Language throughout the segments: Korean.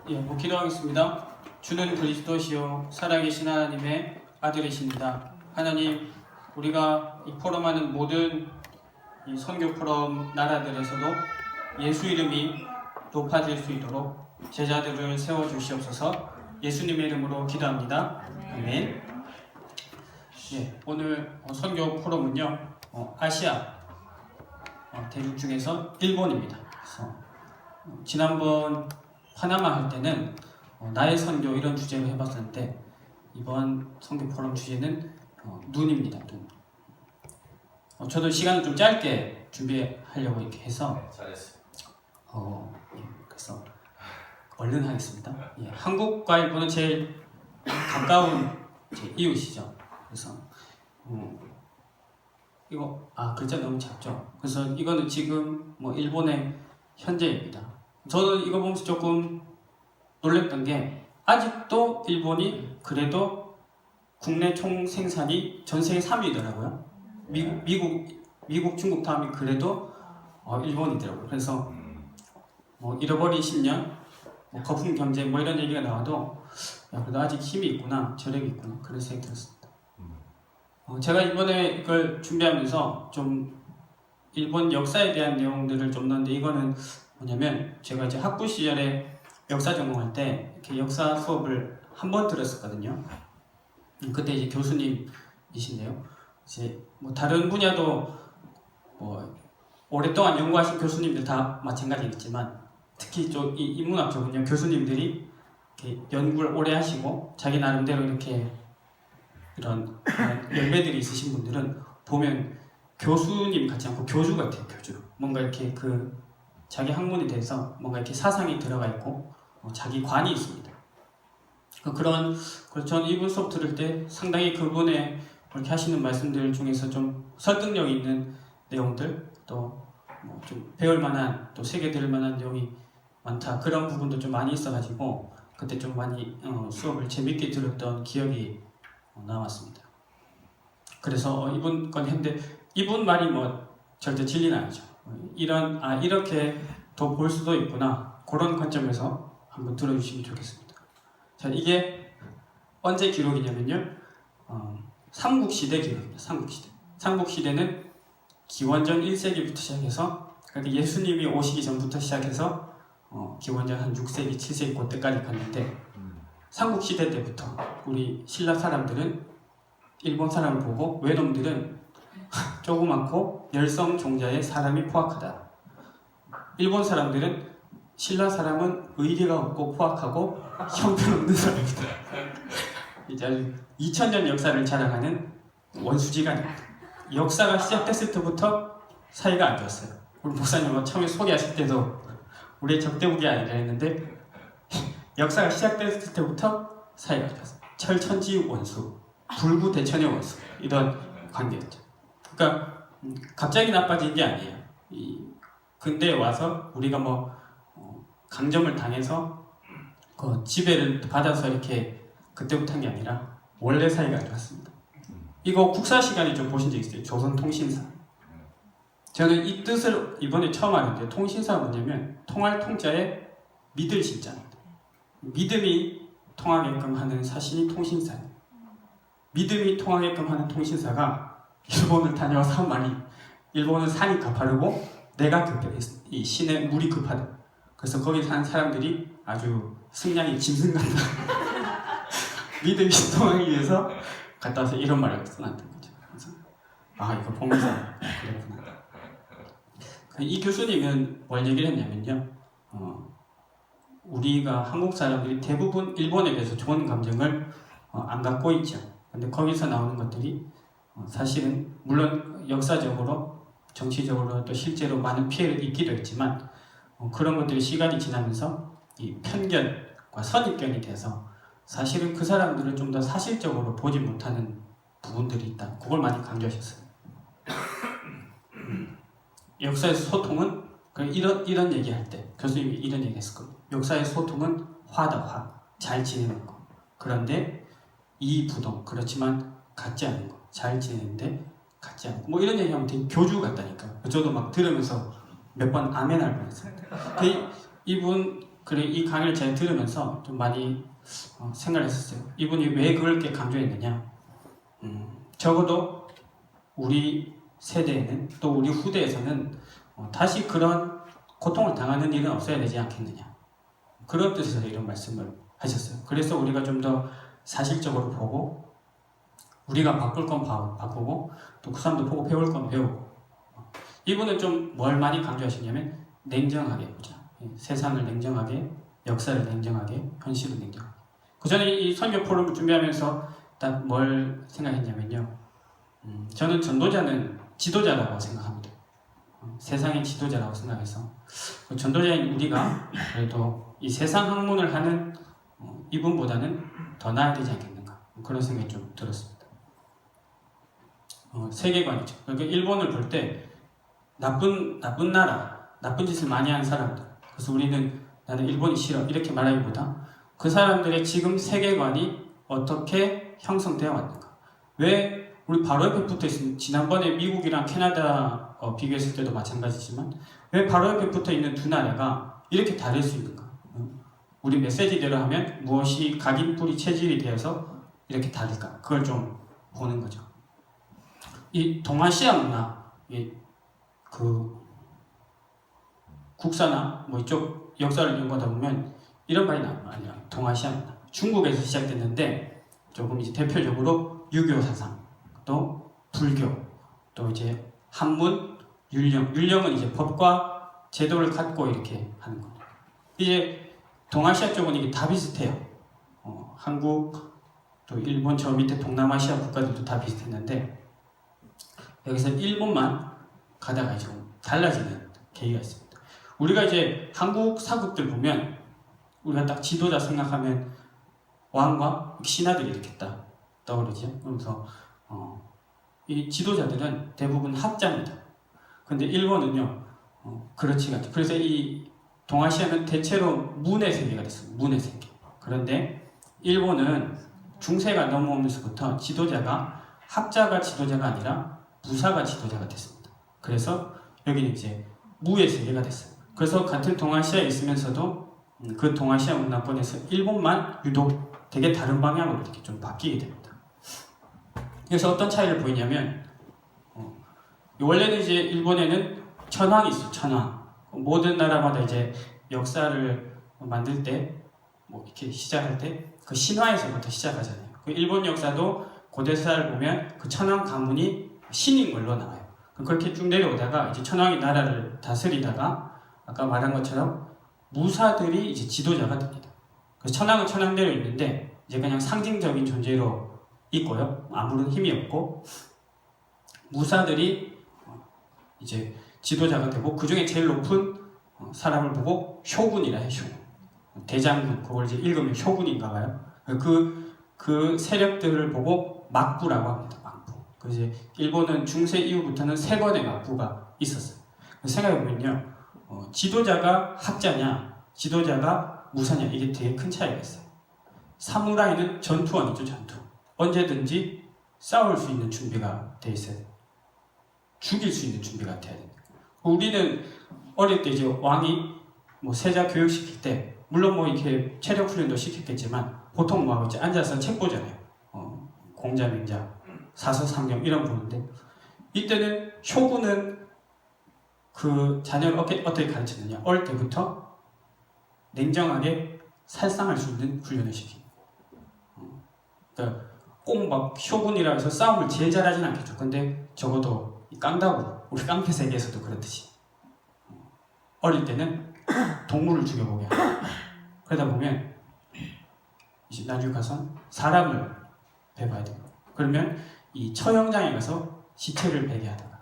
기도하겠습니다. 주는 그리스도시요 살아계신 하나님의 아들이십니다. 하나님, 우리가 이 포럼하는 모든 이 선교 포럼 나라들에서도 예수 이름이 높아질 수 있도록 제자들을 세워주시옵소서. 예수님의 이름으로 기도합니다. 아멘. 오늘 선교 포럼은요, 아시아 대륙 중에서 일본입니다. 그래서 지난번 파나마 할 때는 나의 선교 이런 주제로 해봤었는데, 이번 선교 포럼 주제는 눈입니다. 눈. 저도 시간을 좀 짧게 준비하려고 이렇게 해서 잘했어. 그래서 얼른 하겠습니다. 한국과 일본은 제일 가까운 제 이웃이죠. 그래서 이거 글자 너무 작죠. 그래서 이거는 지금 일본의 현재입니다. 저는 이거 보면서 조금 놀랬던 게, 아직도 일본이 그래도 국내 총 생산이 전 세계 3위더라고요. 미국, 중국 다음이 그래도 일본이더라고요. 그래서 잃어버린 10년, 거품 경제 이런 얘기가 나와도 그래도 아직 힘이 있구나, 저력이 있구나, 그런 생각이 들었습니다. 제가 이번에 이걸 준비하면서 좀 일본 역사에 대한 내용들을 좀 넣었는데, 이거는 뭐냐면 제가 이제 학부 시절에 역사 전공할 때 이렇게 역사 수업을 한 번 들었었거든요. 그때 이제 교수님이신데요. 이제 다른 분야도 오랫동안 연구하신 교수님들 다 마찬가지겠지만, 특히 이 인문학 쪽은요, 교수님들이 이렇게 연구를 오래 하시고 자기 나름대로 이렇게 이런 열매들이 있으신 분들은 보면 교수님 같지 않고 교주 같아요. 교주. 뭔가 이렇게 자기 학문에 대해서 뭔가 이렇게 사상이 들어가 있고 자기 관이 있습니다. 저는 이분 수업 들을 때 상당히 그분의 그렇게 하시는 말씀들 중에서 좀 설득력 있는 내용들, 또 좀 배울 만한, 또 새겨 들을 만한 내용이 많다, 그런 부분도 좀 많이 있어가지고 그때 좀 많이 수업을 재밌게 들었던 기억이 남았습니다. 그래서 이분 건 했는데, 이분 말이 절대 진리는 아니죠. 이렇게 더 볼 수도 있구나, 그런 관점에서 한번 들어주시면 좋겠습니다. 자, 이게 언제 기록이냐면요, 삼국시대 기록입니다. 삼국시대는 기원전 1세기부터 시작해서, 그러니까 예수님이 오시기 전부터 시작해서 기원전 한 6세기, 7세기 그때까지 갔는데, 삼국시대 때부터 우리 신라 사람들은 일본 사람을 보고 외놈들은 조그맣고 열성종자의 사람이 포악하다. 일본 사람들은 신라 사람은 의리가 없고 포악하고 형편없는 사람이다. 이제 2000년 역사를 자랑하는 원수지간입니다. 역사가 시작됐을 때부터 사이가 안 좋았어요. 우리 목사님은 처음에 소개하실 때도 우리의 적대국이 아니라 했는데, 역사가 시작됐을 때부터 사이가 안 좋았어요. 철천지 원수, 불구대천의 원수, 이런 관계였죠. 그러니까 갑자기 나빠진 게 아니에요. 근대에 와서 우리가 강점을 당해서 지배를 받아서 이렇게 그때부터 한 게 아니라 원래 사이가 안 좋았습니다. 이거 국사 시간에 좀 보신 적 있어요? 조선통신사. 저는 이 뜻을 이번에 처음 알았는데, 통신사가 뭐냐면 통할 통자에 믿을 신자입니다. 믿음이 통하게끔 하는 사신이 통신사예요. 믿음이 통하게끔 하는 통신사가 일본을 다녀와서 한 말이, 일본은 산이 가파르고 내가 급해, 이 신의 물이 급하다. 그래서 거기 사는 사람들이 아주 승냥이 짐승 같다. 믿음이 통하기 위해서 갔다 와서 이런 말을 써놨던 거죠. 그래서 이거 보면서 그랬구나. 이 교수님은 뭘 얘기를 했냐면요, 우리가 한국 사람들이 대부분 일본에 대해서 좋은 감정을 안 갖고 있죠. 근데 거기서 나오는 것들이 사실은 물론 역사적으로, 정치적으로, 또 실제로 많은 피해를 입기도 했지만, 그런 것들이 시간이 지나면서 이 편견과 선입견이 돼서 사실은 그 사람들을 좀 더 사실적으로 보지 못하는 부분들이 있다. 그걸 많이 강조하셨어요. 역사에서 소통은 이런 얘기할 때 교수님이 이런 얘기 했을 거예요. 역사의 소통은 화다, 화. 잘 지내는 거. 그런데 이부동, 그렇지만 같지 않은 거. 잘 지내는데 같지 않고, 이런 얘기하면 되게 교주 같다니까. 저도 막 들으면서 몇 번 아멘 할 뻔했어요. 이분 그래 이 강의를 제가 들으면서 좀 많이 생각을 했었어요. 이분이 왜 그렇게 강조했느냐. 적어도 우리 세대에는 또 우리 후대에서는 다시 그런 고통을 당하는 일은 없어야 되지 않겠느냐. 그런 뜻에서 이런 말씀을 하셨어요. 그래서 우리가 좀 더 사실적으로 보고 우리가 바꿀 건 바꾸고 또 그 사람도 보고 배울 건 배우고. 이분은 좀 뭘 많이 강조하시냐면 냉정하게 보자. 세상을 냉정하게, 역사를 냉정하게, 현실을 냉정하게. 그 전에 이 선교 포럼을 준비하면서 딱 뭘 생각했냐면요. 저는 전도자는 지도자라고 생각합니다. 세상의 지도자라고 생각해서 그 전도자인 우리가 그래도 이 세상 학문을 하는 이분보다는 더 나아야 되지 않겠는가 그런 생각이 좀 들었습니다. 세계관이죠. 그러니까 일본을 볼 때 나쁜 나라, 나쁜 짓을 많이 하는 사람들. 그래서 우리는 나는 일본이 싫어 이렇게 말하기보다 그 사람들의 지금 세계관이 어떻게 형성되어 왔는가. 왜 우리 바로 옆에 붙어 있는 지난번에 미국이랑 캐나다 비교했을 때도 마찬가지지만 왜 바로 옆에 붙어 있는 두 나라가 이렇게 다를 수 있는가? 우리 메시지대로 하면 무엇이 각인뿌리 체질이 되어서 이렇게 다를까? 그걸 좀 보는 거죠. 이 동아시아 문화, 그 국사나 뭐 이쪽 역사를 연구하다 보면 이런 말이 나와요. 동아시아 문화. 중국에서 시작됐는데 조금 이제 대표적으로 유교 사상, 또 불교, 또 이제 한문, 율령은 이제 법과 제도를 갖고 이렇게 하는 거예요. 이제 동아시아 쪽은 이게 다 비슷해요. 한국, 또 일본, 저 밑에 동남아시아 국가들도 다 비슷했는데 여기서 일본만 가다가 좀 달라지는 계기가 있습니다. 우리가 이제 한국 사국들 보면 우리가 딱 지도자 생각하면 왕과 신하들이 이렇게 딱 떠오르죠. 그래서 이 지도자들은 대부분 학자입니다. 근데 일본은요 그렇지가 않죠. 그래서 이 동아시아는 대체로 문의 세계가 됐습니다. 문의 세계. 그런데 일본은 중세가 넘어오면서부터 지도자가 학자가 지도자가 아니라 부사가 지도자가 됐습니다. 그래서 여기는 이제 무의 세계가 됐어요. 그래서 같은 동아시아에 있으면서도 그 동아시아 문화권에서 일본만 유독 되게 다른 방향으로 이렇게 좀 바뀌게 됩니다. 그래서 어떤 차이를 보이냐면 원래는 이제 일본에는 천황이 있어요. 천황. 모든 나라마다 이제 역사를 만들 때 뭐 이렇게 시작할 때 그 신화에서부터 시작하잖아요. 그 일본 역사도 고대사를 보면 그 천황 가문이 신인 걸로 나와요. 그렇게 쭉 내려오다가 이제 천황이 나라를 다스리다가 아까 말한 것처럼 무사들이 이제 지도자가 됩니다. 그래서 천황은 천황대로 있는데 이제 그냥 상징적인 존재로 있고요. 아무런 힘이 없고 무사들이 이제 지도자가 되고 그 중에 제일 높은 사람을 보고 쇼군이라 해요. 쇼군. 대장군, 그걸 이제 읽으면 쇼군인가 봐요. 그 세력들을 보고 막부라고 합니다. 막부. 그래서 이제 일본은 중세 이후부터는 세 번의 막부가 있었어요. 생각해보면요. 지도자가 학자냐, 지도자가 무사냐, 이게 되게 큰 차이가 있어요. 사무라이는 전투원이죠, 전투. 언제든지 싸울 수 있는 준비가 돼 있어야 돼요. 죽일 수 있는 준비가 돼야 돼요. 우리는 어릴 때 이제 왕이 뭐 세자 교육시킬 때 물론 뭐 이렇게 체력 훈련도 시켰겠지만 보통 뭐 하고 이제 앉아서 책 보잖아요. 공자맹자, 사서삼경 이런 보는데 이때는 쇼군은 그 자녀를 어떻게 가르치느냐. 어릴 때부터 냉정하게 살상할 수 있는 훈련을 시키고 그러니까 꼭 막 쇼군이라 해서 싸움을 제일 잘하진 않겠죠. 근데 적어도 깡다구, 우리 깡패 세계에서도 그렇듯이 어릴 때는 동물을 죽여보게 하고 그러다 보면 이제 나중에 가서 사람을 배봐야 돼요. 그러면 이 처형장에 가서 시체를 베게 하다가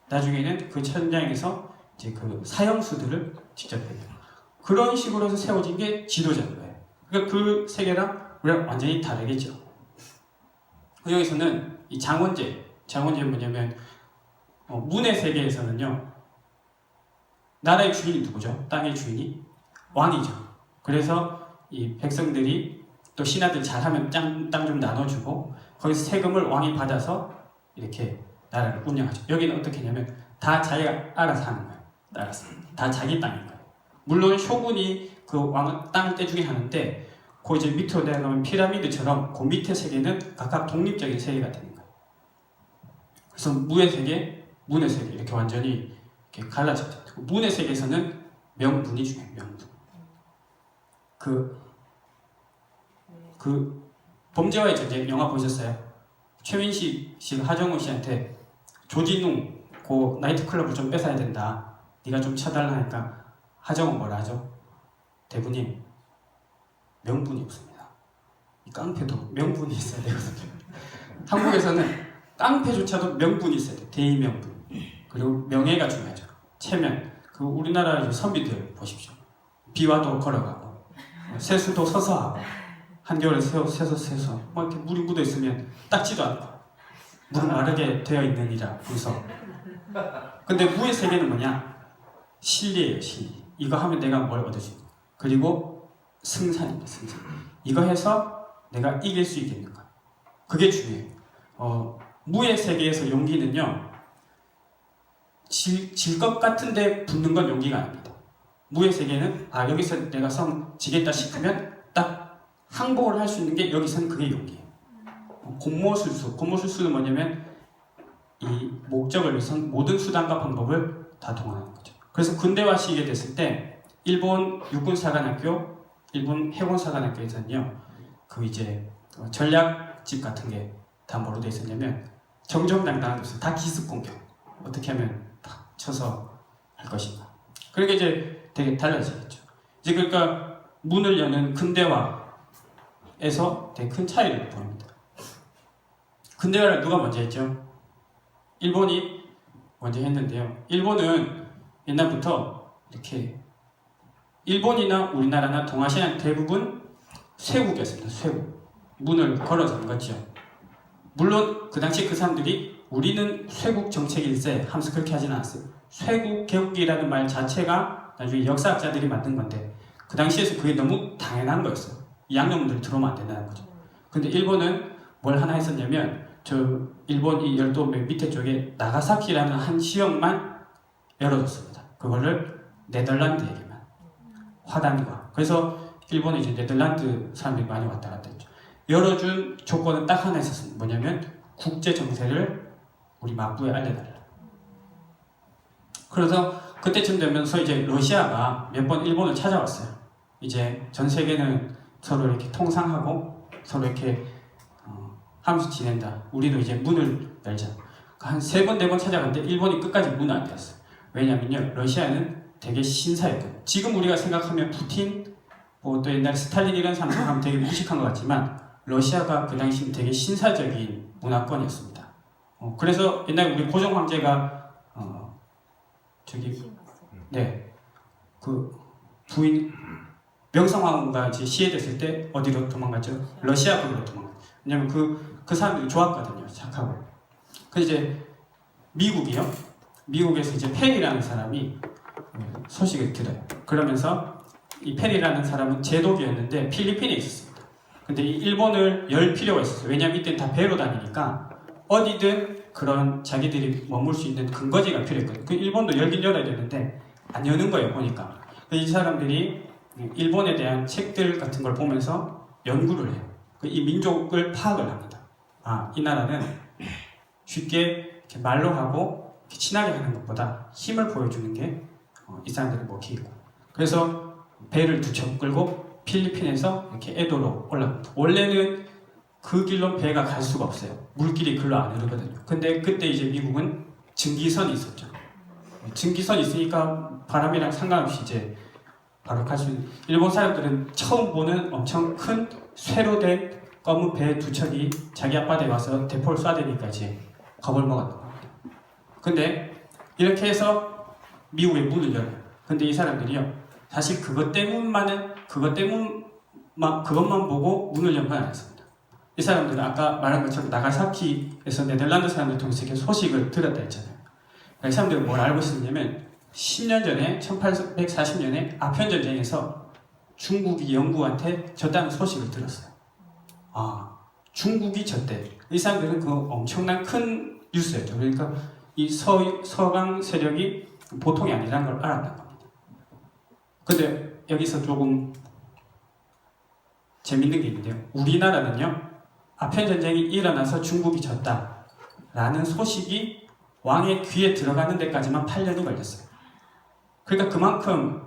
나중에는 그 처형장에서 이제 그 사형수들을 직접 베게 해요. 그런 식으로 해서 세워진 게 지도자인 거예요. 그러니까 그 세계랑 우리랑 완전히 다르겠죠. 여기서는 이 장원제는 뭐냐면 문의 세계에서는요 나라의 주인이 누구죠? 땅의 주인이 왕이죠. 그래서 이 백성들이 또 신하들 잘하면 땅 좀 나눠주고 거기서 세금을 왕이 받아서 이렇게 나라를 운영하죠. 여기는 어떻게 하냐면 다 자기가 알아서 하는 거예요. 알아서 다 자기 땅인 거예요. 물론 쇼군이 그 왕 땅을 떼주긴 하는데 그 이제 밑으로 내려가면 피라미드처럼 그 밑에 세계는 각각 독립적인 세계가 되는 거예요. 그래서 무의 세계, 문의 세계 이렇게 완전히 이렇게 갈라져 있다. 문의 세계에서는 명분이 중요해요. 명분. 그 범죄와의 전쟁 영화 보셨어요? 최민식 씨가 하정우 씨한테 조진웅 그 나이트클럽을 좀 뺏어야 된다. 네가 좀 쳐달라니까 하정우 뭐라 하죠? 대부님 명분이 없습니다. 이 깡패도 명분이 있어야 되거든요. 한국에서는 깡패조차도 명분이 있어야 돼요. 대의명분. 그리고 명예가 중요하죠. 체면. 그 우리나라 선비들 보십시오. 비와도 걸어가고 세수도 서서 하고 한겨울에 세서 막 이렇게 물이 묻어 있으면 닦지도 않고 물은 마르게 되어 있느니라 그래서. 근데 무의 세계는 뭐냐? 실리예요. 실리. 이거 하면 내가 뭘 얻어줄까? 그리고 승산입니다. 승산. 이거 해서 내가 이길 수 있겠는가? 그게 중요해요. 무의 세계에서 용기는요, 질 것 같은데 붙는 건 용기가 아닙니다. 무의 세계는 여기서 내가 지겠다 싶으면 딱 항복을 할 수 있는 게 여기서는 그게 용기예요. 곤모술수는 뭐냐면 이 목적을 위해선 모든 수단과 방법을 다 동원하는 거죠. 그래서 군대와 시기가 됐을 때 일본 육군사관학교, 일본 해군사관학교에서는요, 그 이제 전략집 같은 게 다 뭐로 돼 있었냐면 정정당당한 것은 다 기습 공격. 어떻게 하면 탁 쳐서 할 것인가. 그러니까 이제 되게 달라지겠죠. 이제 그러니까 문을 여는 근대화에서 되게 큰 차이를 보입니다. 근대화를 누가 먼저 했죠? 일본이 먼저 했는데요. 일본은 옛날부터 이렇게 일본이나 우리나라나 동아시아는 대부분 쇄국이었습니다. 쇄국. 문을 걸어서 갔죠. 물론 그 당시 그 사람들이 우리는 쇄국 정책일세 하면서 그렇게 하지는 않았어요. 쇄국 개국이라는 말 자체가 나중에 역사학자들이 만든 건데 그 당시에서 그게 너무 당연한 거였어요. 이 양념들이 들어오면 안 된다는 거죠. 근데 일본은 뭘 하나 했었냐면 일본 이 열도 밑에 쪽에 나가사키라는 한 지역만 열어줬습니다. 그거를 네덜란드에게만 화단과. 그래서 일본은 이제 네덜란드 사람들이 많이 왔다 갔다 했죠. 열어준 조건은 딱 하나 있었습니다. 뭐냐면 국제 정세를 우리 막부에 알려달라. 그래서 그때쯤 되면서 이제 러시아가 몇 번 일본을 찾아왔어요. 이제 전 세계는 서로 이렇게 통상하고 서로 이렇게 하면서 지낸다. 우리도 이제 문을 열자. 한 3번, 4번 찾아갔는데 일본이 끝까지 문을 안 열었어요. 왜냐면요, 러시아는 되게 신사였거든요. 지금 우리가 생각하면 푸틴, 또 옛날에 스탈린 이런 사람 생각하면 되게 무식한 것 같지만 러시아가 그 당시는 되게 신사적인 문화권이었습니다. 그래서 옛날에 우리 고종 황제가 그 부인 명성황후가 이제 시해됐을 때 어디로 도망갔죠? 러시아군으로 도망갔죠. 왜냐면 그 사람들이 좋았거든요. 착하고. 그 이제 미국에서 이제 페리라는 사람이 소식을 들어요. 그러면서 이 페리라는 사람은 제독이었는데 필리핀에 있었습니다. 근데 이 일본을 열 필요가 있었어요. 왜냐면 이때 다 배로 다니니까 어디든 그런 자기들이 머물 수 있는 근거지가 필요했거든요. 그 일본도 열긴 열어야 되는데 안 여는 거예요. 보니까. 이 사람들이 일본에 대한 책들 같은 걸 보면서 연구를 해요. 이 민족을 파악을 합니다. 이 나라는 쉽게 이렇게 말로 하고 이렇게 친하게 하는 것보다 힘을 보여주는 게 이 사람들의 먹히고. 그래서 배를 2척 끌고 필리핀에서 이렇게 에도로 올라갑니다. 원래는 그 길로 배가 갈 수가 없어요. 물길이 글로 안 흐르거든요. 근데 그때 이제 미국은 증기선이 있었죠. 증기선이 있으니까 바람이랑 상관없이 이제 바로 갈 수 있는. 일본 사람들은 처음 보는 엄청 큰 쇠로 된 검은 배 2척이 자기 앞바다에 와서 대포를 쏴대니까 이제 겁을 먹었던 겁니다. 근데 이렇게 해서 미국의 문을 열어요. 근데 이 사람들이요, 사실 그것만 보고 문을 연 건 아니었습니다. 이 사람들은 아까 말한 것처럼 나가사키에서 네덜란드 사람들 통해서 이렇게 소식을 들었다 했잖아요. 이 사람들은 뭘 알고 있었냐면 10년 전에 1840년에 아편전쟁에서 중국이 영국한테 졌다는 소식을 들었어요. 중국이 졌대. 이 사람들은 그 엄청난 큰 뉴스였죠. 그러니까 이 서강 세력이 보통이 아니라는 걸 알았던 겁니다. 근데 여기서 조금 재밌는 게 있는데요. 우리나라는요, 아편 전쟁이 일어나서 중국이 졌다라는 소식이 왕의 귀에 들어가는 데까지만 8년이 걸렸어요. 그러니까 그만큼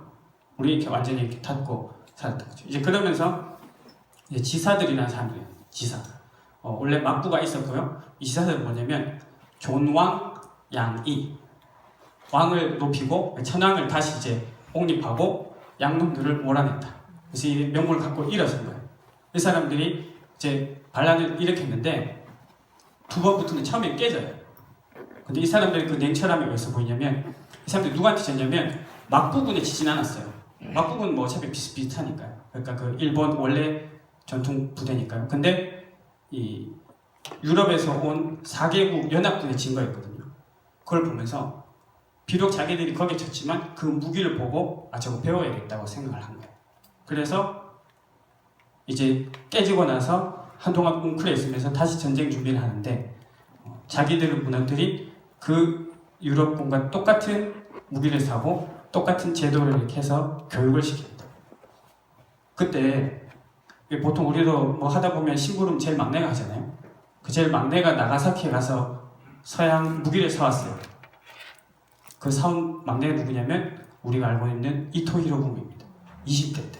우리 이렇게 완전히 이렇게 닫고 살았던 거죠. 이제 그러면서 이제 지사들이라는 사람들이에요. 지사. 원래 막부가 있었고요. 이 지사들은 뭐냐면 존왕 양이, 왕을 높이고 천황을 다시 이제 옹립하고 양놈들을 몰아냈다. 그래서 이 명분을 갖고 일어선 거예요. 이 사람들이 이제 반란을 일으켰는데 두 번부터는 처음에 깨져요. 근데 이 사람들의 그 냉철함이 어디서 보이냐면, 이 사람들이 누구한테 졌냐면 막부군에 지진 않았어요. 막부군은 뭐 어차피 비슷비슷하니까요. 그러니까 그 일본 원래 전통 부대니까요. 근데 이 유럽에서 온 4개국 연합군에 진 거였거든요. 그걸 보면서 비록 자기들이 거기에 졌지만 그 무기를 보고 저거 배워야겠다고 생각을 한 거예요. 그래서 이제 깨지고 나서 한동안 웅크려 있으면서 다시 전쟁 준비를 하는데, 자기들을 무너뜨린 그 유럽군과 똑같은 무기를 사고 똑같은 제도를 이렇게 해서 교육을 시킵니다. 그때 보통 우리도 뭐 하다 보면 심부름 제일 막내가 하잖아요. 그 제일 막내가 나가사키에 가서 서양 무기를 사왔어요. 그 사온 막내가 누구냐면 우리가 알고 있는 이토 히로부미입니다. 20대 때.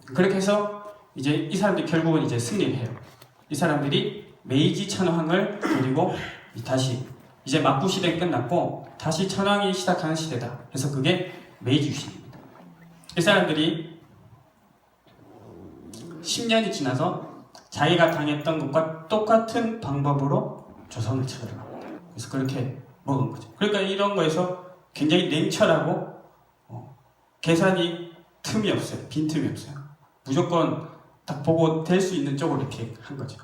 그렇게 해서 이제 이 사람들이 결국은 이제 승리를 해요. 이 사람들이 메이지 천황을 그리고 다시 이제 막부 시대 끝났고 다시 천황이 시작하는 시대다. 그래서 그게 메이지 유신입니다. 이 사람들이 10년이 지나서 자기가 당했던 것과 똑같은 방법으로 조선을 쳐들어갑니다. 그래서 그렇게 먹은 거죠. 그러니까 이런 거에서 굉장히 냉철하고 계산이 틈이 없어요. 빈틈이 없어요. 무조건 딱 보고 될 수 있는 쪽으로 이렇게 한 거죠.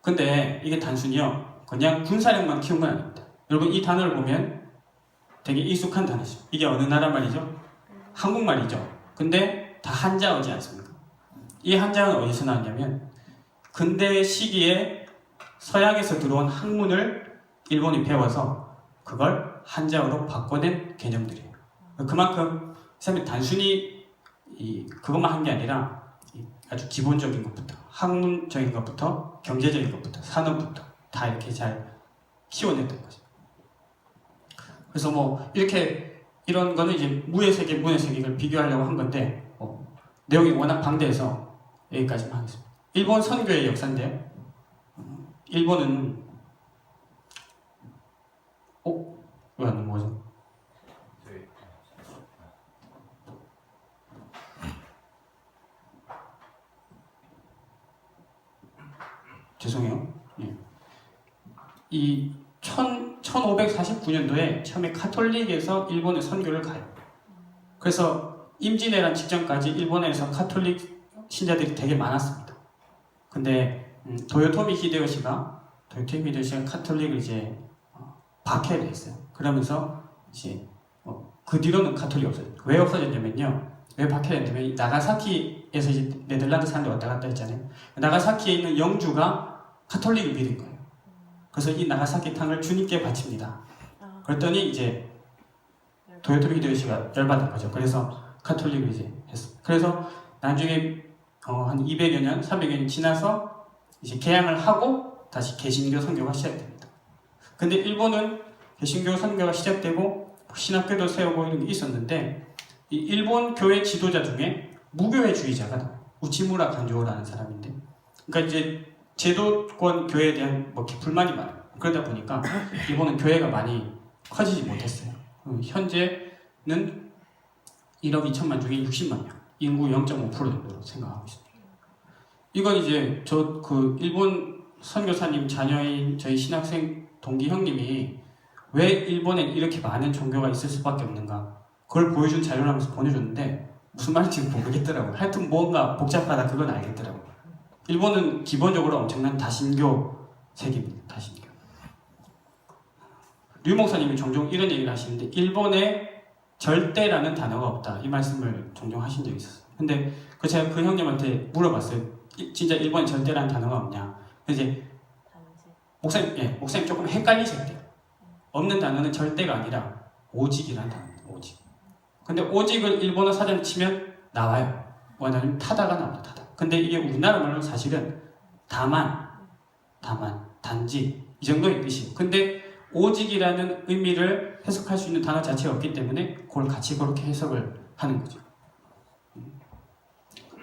근데 이게 단순히요, 그냥 군사력만 키운 건 아닙니다. 여러분 이 단어를 보면 되게 익숙한 단어죠. 이게 어느 나라 말이죠? 한국말이죠. 근데 다 한자어지 않습니까? 이 한자어는 어디서 나왔냐면 근대 시기에 서양에서 들어온 학문을 일본이 배워서 그걸 한자어로 바꿔낸 개념들이에요. 그만큼 사람이 단순히 그것만 한 게 아니라 아주 기본적인 것부터, 학문적인 것부터, 경제적인 것부터, 산업부터 다 이렇게 잘 키워냈던 거죠. 그래서 뭐 이렇게 이런 거는 이제 무의 세계, 문의 세계를 비교하려고 한 건데 내용이 워낙 방대해서 여기까지만 하겠습니다. 일본 선교의 역사인데요. 일본은 왜 안 넘어가죠? 죄송해요. 예. 이 1549년도에 처음에 카톨릭에서 일본에 선교를 가요. 그래서 임진왜란 직전까지 일본에서 카톨릭 신자들이 되게 많았습니다. 근데 도요토미 히데요시가 카톨릭을 이제 박해를 했어요. 그러면서 이제 그 뒤로는 카톨릭이 없어졌어요. 왜 없어졌냐면요. 왜 박해했냐면 나가사키에서 이제 네덜란드 사람들 왔다 갔다 했잖아요. 나가사키에 있는 영주가 카톨릭을 믿은 거예요. 그래서 이 나가사키 탕을 주님께 바칩니다. 그랬더니 이제 도요토미 히데요시가 열받은 거죠. 그래서 카톨릭을 이제 했어요. 그래서 나중에 한 200여 년, 300여 년 지나서 이제 개항을 하고 다시 개신교 선교가 시작됩니다. 근데 일본은 개신교 선교가 시작되고 신학교도 세우고 이런 게 있었는데 이 일본 교회 지도자 중에 무교회주의자가 나와요. 우치무라 간조라는 사람인데, 그러니까 이제 제도권 교회에 대한 뭐 불만이 많아요. 그러다 보니까 일본은 교회가 많이 커지지 못했어요. 현재는 1억 2천만 중에 60만 명, 인구 0.5% 정도로 생각하고 있습니다. 이건 이제 일본 선교사님 자녀인 저희 신학생 동기 형님이 왜 일본에 이렇게 많은 종교가 있을 수밖에 없는가, 그걸 보여준 자료라면서 보내줬는데 무슨 말인지 모르겠더라고요. 하여튼 뭔가 복잡하다 그건 알겠더라고요. 일본은 기본적으로 엄청난 다신교 세계입니다. 다신교. 류 목사님이 종종 이런 얘기를 하시는데 일본에 절대라는 단어가 없다, 이 말씀을 종종 하신 적이 있었어요. 근데 제가 그 형님한테 물어봤어요. 진짜 일본에 절대라는 단어가 없냐. 이제 목사님 조금 헷갈리셨대요. 없는 단어는 절대가 아니라 오직이라는 단어입니다. 오직. 근데 오직을 일본어 사전 치면 나와요. 뭐냐면 타다가 나옵니다. 타다. 근데 이게 우리나라 말로는 사실은 다만, 단지 이 정도의 뜻이에요. 근데 오직이라는 의미를 해석할 수 있는 단어 자체가 없기 때문에 그걸 같이 그렇게 해석을 하는 거죠.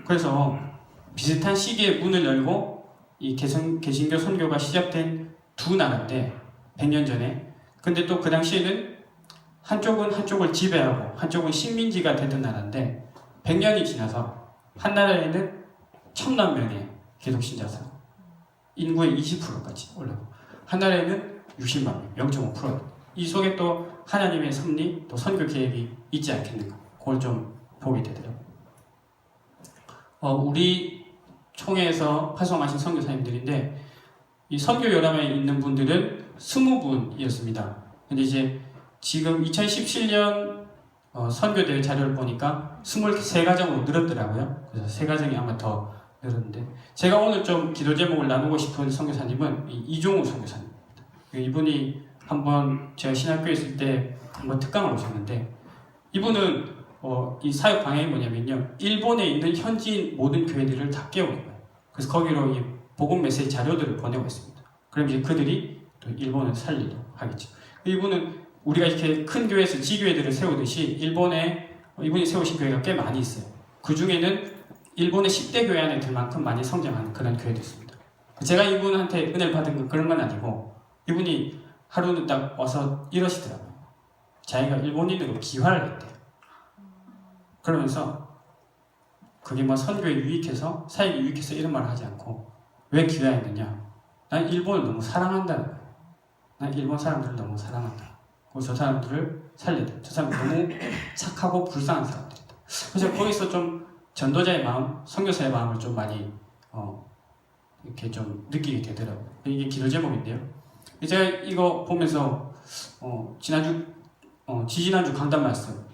그래서 비슷한 시기에 문을 열고 이 개신교 선교가 시작된 두 나라인데 100년 전에. 근데 또 그 당시에는 한쪽은 한쪽을 지배하고 한쪽은 식민지가 되던 나라인데 100년이 지나서 한 나라에는 1000만 명의 기독신자가 인구의 20%까지 올라가고 한 나라에는 60만 명, 0.5%. 이 속에 또 하나님의 섭리, 또 선교 계획이 있지 않겠는가. 그걸 좀 보게 되더라고요. 우리 총회에서 파송하신 선교사님들인데 이 선교 요람에 있는 분들은 20분이었습니다. 근데 이제 지금 2017년 선교대회 자료를 보니까 23가정으로 늘었더라고요. 그래서 3가정이 아마 더 늘었는데 제가 오늘 좀 기도 제목을 나누고 싶은 선교사님은 이종우 선교사님입니다. 이분이 한번 제가 신학교에 있을 때 한번 특강을 오셨는데 이분은 이 사역 방향이 뭐냐면요, 일본에 있는 현지인 모든 교회들을 다 깨우는 거예요. 그래서 거기로 이 복음 메시지 자료들을 보내고 있습니다. 그럼 이제 그들이 또 일본을 살리도록 하겠죠. 이분은 우리가 이렇게 큰 교회에서 지교회들을 세우듯이 일본에 이분이 세우신 교회가 꽤 많이 있어요. 그 중에는 일본의 10대 교회 안에 들 만큼 많이 성장한 그런 교회도 있습니다. 제가 이분한테 은혜를 받은 건 그런 건 아니고 이분이 하루는 딱 와서 이러시더라고요. 자기가 일본인으로 기화를 했대요. 그러면서 그게 뭐 선교에 유익해서 사역에 유익해서 이런 말을 하지 않고 왜 기화했느냐? 난 일본을 너무 사랑한다는 거예요. 난 일본 사람들을 너무 사랑한다. 그래서 저 사람들을 살려야 돼. 저 사람들 너무 착하고 불쌍한 사람들이다. 그래서 거기서 좀 전도자의 마음, 선교사의 마음을 좀 많이 이렇게 좀 느끼게 되더라고요. 이게 기도 제목인데요. 제가 이거 보면서 지지난주 강단 말씀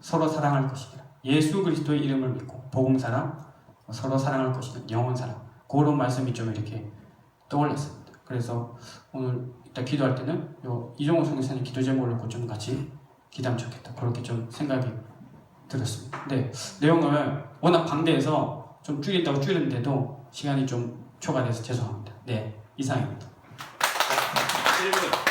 서로 사랑할 것이다. 예수 그리스도의 이름을 믿고 복음사랑, 서로 사랑할 것이다. 영원사랑. 그런 말씀이 좀 이렇게 떠올랐습니다. 그래서 오늘 이따 기도할 때는 이종호 선교사님 기도 제목을 놓고 좀 같이 기도하면 좋겠다. 그렇게 좀 생각이 들었습니다. 네, 내용을 워낙 방대해서 좀 줄인다고 줄였는데도 시간이 좀 초과돼서 죄송합니다. 네, 이상입니다. 질문.